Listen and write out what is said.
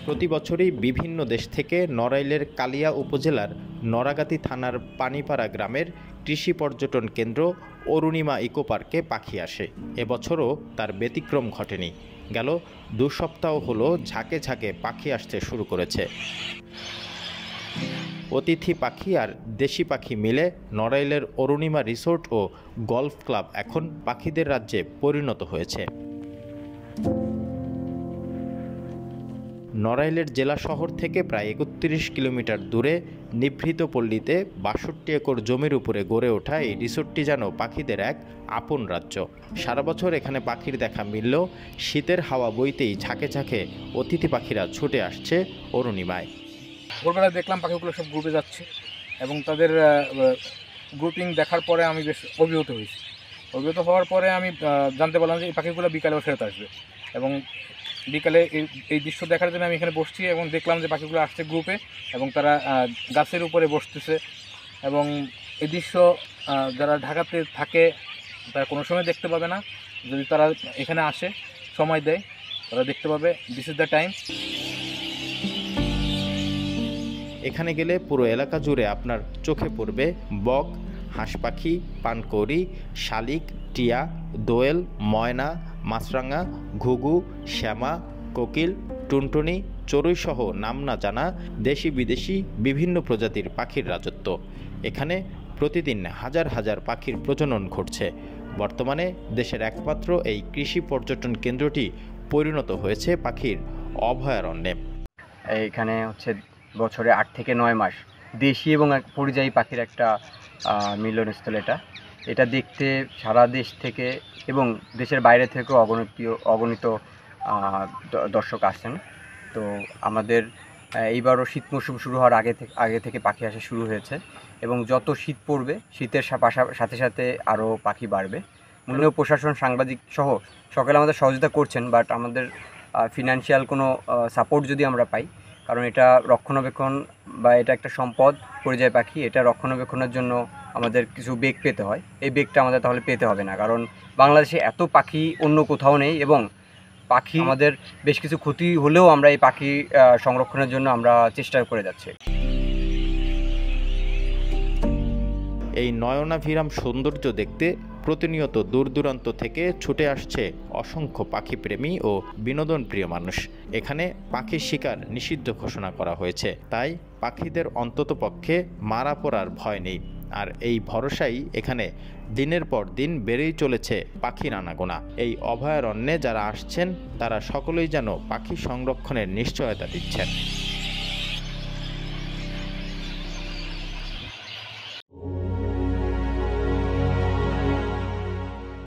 প্রতি বছরই বিভিন্ন দেশ থেকে নড়াইলের কালিয়া উপজেলার নড়াগাতি থানার পানিপাড়া গ্রামের কৃষি পর্যটন কেন্দ্র অরুণিমা ইকো পার্কে পাখি আসে। এবছরও তার ব্যতিক্রম ঘটেনি। গেল 2 সপ্তাহ হলো ঝাঁকে ঝাঁকে পাখি আসতে শুরু করেছে। অতিথি পাখি আর দেশি পাখি মিলে নড়াইলের অরুণিমা রিসোর্ট ও গলফ ক্লাব এখন পাখিদের রাজ্যে পরিণত হয়েছে। নড়াইলের জেলা শহর থেকে প্রায় 31 কিলোমিটার দূরে নিভৃত পল্লীতে 62 একর জমির উপরে গড়ে ওঠা এই রিসোর্টটি যেন পাখিদের এক আপন রাজ্য। সারা বছর এখানে পাখির দেখা মিললেও শীতের হাওয়া বইতেই ঝাঁকে ঝাঁকে অতিথি পাখিরা ছুটে আসছে অরুণিমায়। ভোরবেলা দেখলাম পাখিগুলো সব গ্রুপে যাচ্ছে এবং তাদের গ্রুপিং দেখার পরে আমি বেশ অভিভূত হয়েছি। অভিভূত হওয়ার পরে আমি জানতে পারলাম যে এই পাখিগুলো বিকালেও ফেরত আসবে এবং বিকালে এই দৃশ্য দেখার জন্য আমি এখানে বসছি এবং দেখলাম যে পাখিগুলো আসছে গ্রুপে এবং তারা গাছের উপরে বসতেছে এবং এই দৃশ্য যারা ঢাকাতে থাকে তারা কোনো সময় দেখতে পাবে না। যদি তারা এখানে আসে, সময় দেয়, তারা দেখতে পাবে। This is the time. এখানে গেলে পুরো এলাকা জুড়ে আপনার চোখে পড়বে বক, হাঁস পাখি, পানকৌড়ি, শালিক, টিয়া, দোয়েল, ময়না, মাছরাঙা, ঘুঘু, শ্যামা, কোকিল, টুনটুনি, চড়ুইসহ নাম না জানা দেশি বিদেশি বিভিন্ন প্রজাতির পাখির রাজত্ব। এখানে প্রতিদিন হাজার হাজার পাখির প্রজনন ঘটছে। বর্তমানে দেশের একমাত্র এই কৃষি পর্যটন কেন্দ্রটি পরিণত হয়েছে পাখির অভয়ারণ্যে। এইখানে হচ্ছে বছরে 8 থেকে 9 মাস দেশি এবং পরিযায়ী পাখির একটা মিলনস্থল। এটা দেখতে সারা দেশ থেকে এবং দেশের বাইরে থেকেও অগণিত দর্শক আসছেন। তো আমাদের এইবারও শীত মৌসুম শুরু হওয়ার আগে থেকে পাখি আসা শুরু হয়েছে এবং যত শীত পড়বে শীতের সাথে সাথে আরও পাখি বাড়বে। মূলত প্রশাসন, সাংবাদিক সহ সকলে আমাদের সহযোগিতা করছেন, বাট আমাদের ফিনান্সিয়াল কোনো সাপোর্ট যদি আমরা পাই, কারণ এটা রক্ষণাবেক্ষণ বা এটা একটা সম্পদ, পরিযায়ী পাখি, এটা রক্ষণাবেক্ষণের জন্য আমাদের কিছু বেগ পেতে হয়। এই বেগটা আমাদের তাহলে পেতে হবে না, কারণ বাংলাদেশে এত পাখি অন্য কোথাও নেই এবং পাখি আমাদের বেশ কিছু ক্ষতি হলেও আমরা এই পাখি সংরক্ষণের জন্য আমরা চেষ্টা করে যাচ্ছি। এই নয়নাভিরাম সৌন্দর্য দেখতে প্রতিনিয়ত দূর দূরান্ত থেকে ছুটে আসছে অসংখ্য পাখিপ্রেমী ও বিনোদন প্রিয় মানুষ। এখানে পাখির শিকার নিষিদ্ধ ঘোষণা করা হয়েছে, তাই পাখিদের অন্ততপক্ষে মারা পড়ার ভয় নেই। আর এই ভরসাই এখানে দিনের পর দিন বেড়েই চলেছে পাখির আনাগোনা। এই অভয়ারণ্যে যারা আসছেন তারা সকলেই যেন পাখি সংরক্ষণের নিশ্চয়তা দিচ্ছেন।